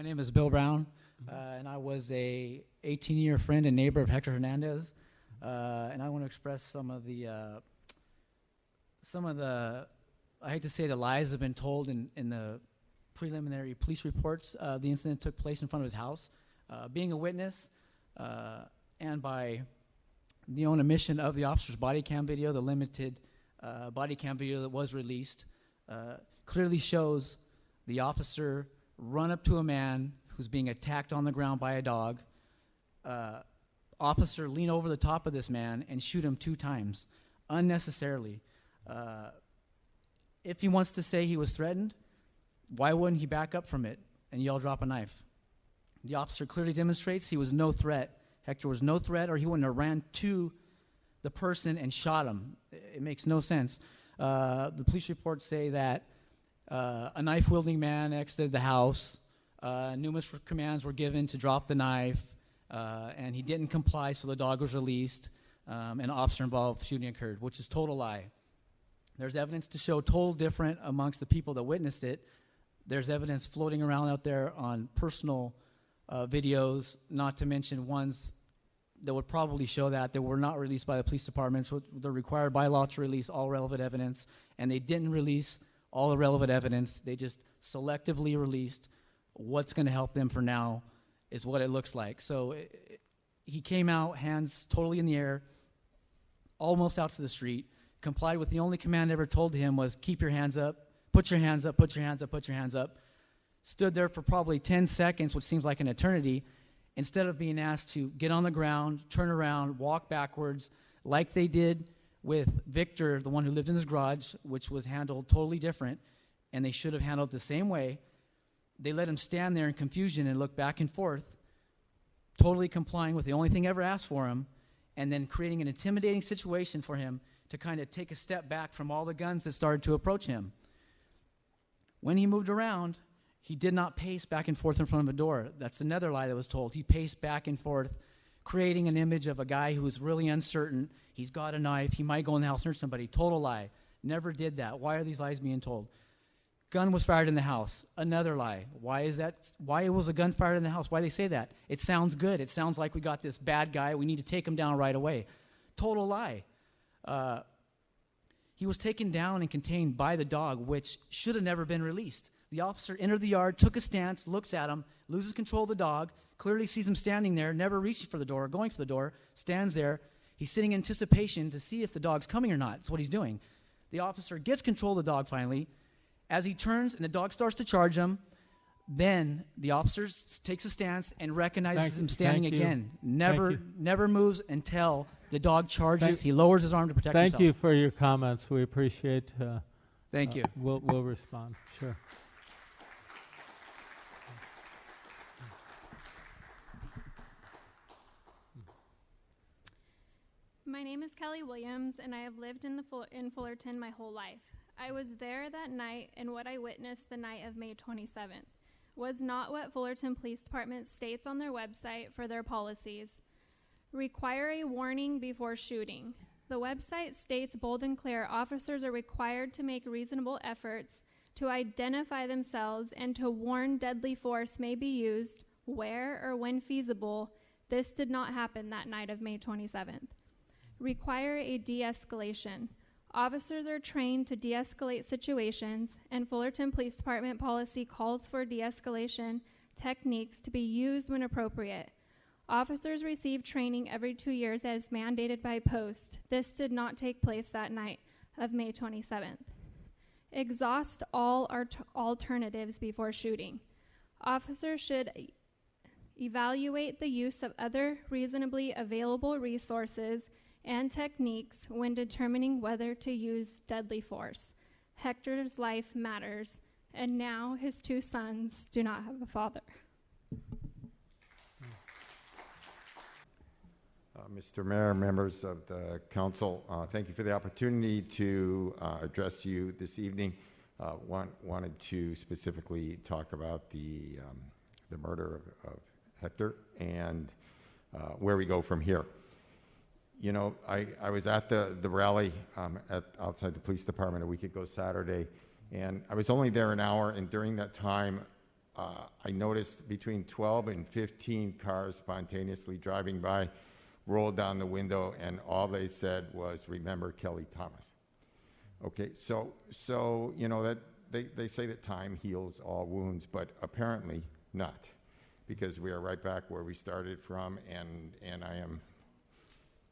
My name is Bill Brown, and I was a 18-year friend and neighbor of Hector Hernandez, and I want to express some of the, I hate to say the lies that have been told in the preliminary police reports. The incident took place in front of his house. Being a witness, and by the own omission of the officer's body cam video, the limited body cam video that was released, clearly shows the officer run up to a man who's being attacked on the ground by a dog, officer lean over the top of this man and shoot him 2 times, unnecessarily. If he wants to say he was threatened, why wouldn't he back up from it and yell, "Drop a knife"? The officer clearly demonstrates he was no threat. Hector was no threat, or he wouldn't have ran to the person and shot him. It makes no sense. The police reports say that a knife-wielding man exited the house. Numerous commands were given to drop the knife, and he didn't comply, so the dog was released, and an officer-involved shooting occurred, which is total lie. There's evidence to show total different amongst the people that witnessed it. There's evidence floating around out there on personal videos, not to mention ones that would probably show that were not released by the police department. So they're required by law to release all relevant evidence, and they didn't release all the relevant evidence. They just selectively released what's going to help them for now, is what it looks like. So he came out, hands totally in the air, almost out to the street, complied with the only command ever told to him was, "Keep your hands up, put your hands up, put your hands up, put your hands up." Stood there for probably 10 seconds, which seems like an eternity, instead of being asked to get on the ground, turn around, walk backwards, like they did with Victor, the one who lived in his garage, which was handled totally different, and they should have handled it the same way. They let him stand there in confusion and look back and forth, totally complying with the only thing ever asked for him, and then creating an intimidating situation for him to kind of take a step back from all the guns that started to approach him. When he moved around, he did not pace back and forth in front of a door. That's another lie that was told. He paced back and forth, creating an image of a guy who was really uncertain. He's got a knife. He might go in the house and hurt somebody. Total lie. Never did that. Why are these lies being told? Gun was fired in the house. Another lie. Why is that? Why was a gun fired in the house? Why they say that? It sounds good. It sounds like we got this bad guy. We need to take him down right away. Total lie. He was taken down and contained by the dog, which should have never been released. The officer entered the yard, took a stance, looks at him, loses control of the dog, clearly sees him standing there, never reaching for the door, going for the door, stands there. He's sitting in anticipation to see if the dog's coming or not. That's what he's doing. The officer gets control of the dog finally. As he turns and the dog starts to charge him, then the officer takes a stance and recognizes him standing again. Never moves until the dog charges. He lowers his arm to protect himself. Thank you for your comments. We appreciate. Thank you. We'll respond. Sure. My name is Kelly Williams, and I have lived in Fullerton my whole life. I was there that night, and what I witnessed the night of May 27th was not what Fullerton Police Department states on their website for their policies. Require a warning before shooting. The website states bold and clear, officers are required to make reasonable efforts to identify themselves and to warn deadly force may be used where or when feasible. This did not happen that night of May 27th. Require a de-escalation. Officers are trained to de-escalate situations, and Fullerton Police Department policy calls for de-escalation techniques to be used when appropriate. Officers receive training every 2 years as mandated by post. This did not take place that night of May 27th. Exhaust all alternatives before shooting. Officers should evaluate the use of other reasonably available resources and techniques when determining whether to use deadly force. Hector's life matters, and now his 2 sons do not have a father. Mr. Mayor, members of the council, thank you for the opportunity to address you this evening. Wanted to specifically talk about the murder of Hector and where we go from here. You know, I was at the rally outside the police department a week ago Saturday, and I was only there an hour, and during that time, I noticed between 12 and 15 cars spontaneously driving by, rolled down the window, and all they said was, "Remember Kelly Thomas." Okay, so you know that they say that time heals all wounds, but apparently not, because we are right back where we started from, and I am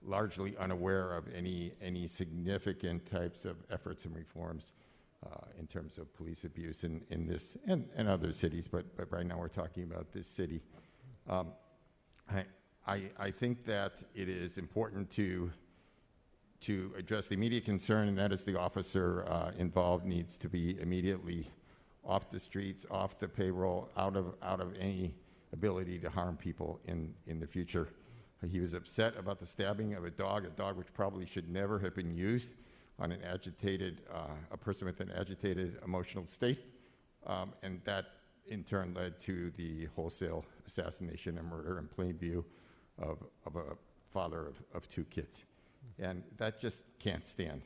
largely unaware of any significant types of efforts and reforms in terms of police abuse in this and other cities, but right now we're talking about this city. I think that it is important to address the immediate concern, and that is the officer involved needs to be immediately off the streets, off the payroll, out of any ability to harm people in the future. He was upset about the stabbing of a dog which probably should never have been used on a person with an agitated emotional state, and that in turn led to the wholesale assassination and murder in plain view of a father of two kids. And that just can't stand.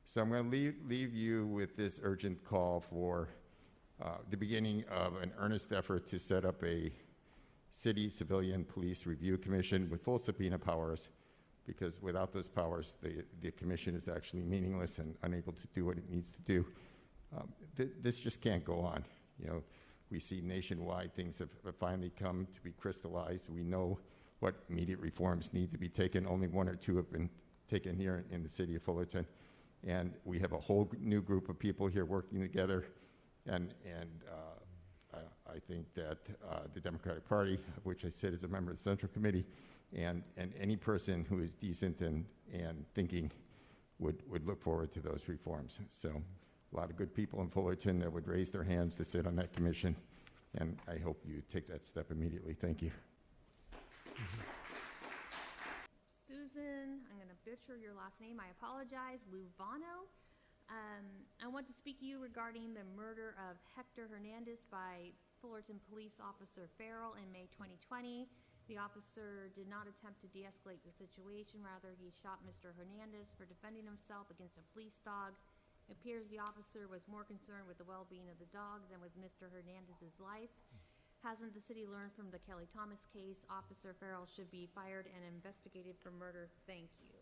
So I'm going to leave you with this urgent call for the beginning of an earnest effort to set up a City Civilian Police Review Commission with full subpoena powers, because without those powers, the commission is actually meaningless and unable to do what it needs to do. This just can't go on. You know, we see nationwide things have finally come to be crystallized. We know what immediate reforms need to be taken. Only one or two have been taken here in the city of Fullerton. And we have a whole new group of people here working together. And I think that the Democratic Party, of which I sit as a member of the Central Committee, and any person who is decent and thinking would look forward to those reforms. So a lot of good people in Fullerton that would raise their hands to sit on that commission, and I hope you take that step immediately. Thank you. Susan, I'm going to butcher your last name. I apologize. Luvano. I want to speak to you regarding the murder of Hector Hernandez by Fullerton Police Officer Farrell in May 2020. The officer did not attempt to de-escalate the situation. Rather, he shot Mr. Hernandez for defending himself against a police dog. It appears the officer was more concerned with the well-being of the dog than with Mr. Hernandez's life. Hasn't the city learned from the Kelly Thomas case? Officer Farrell should be fired and investigated for murder. Thank you.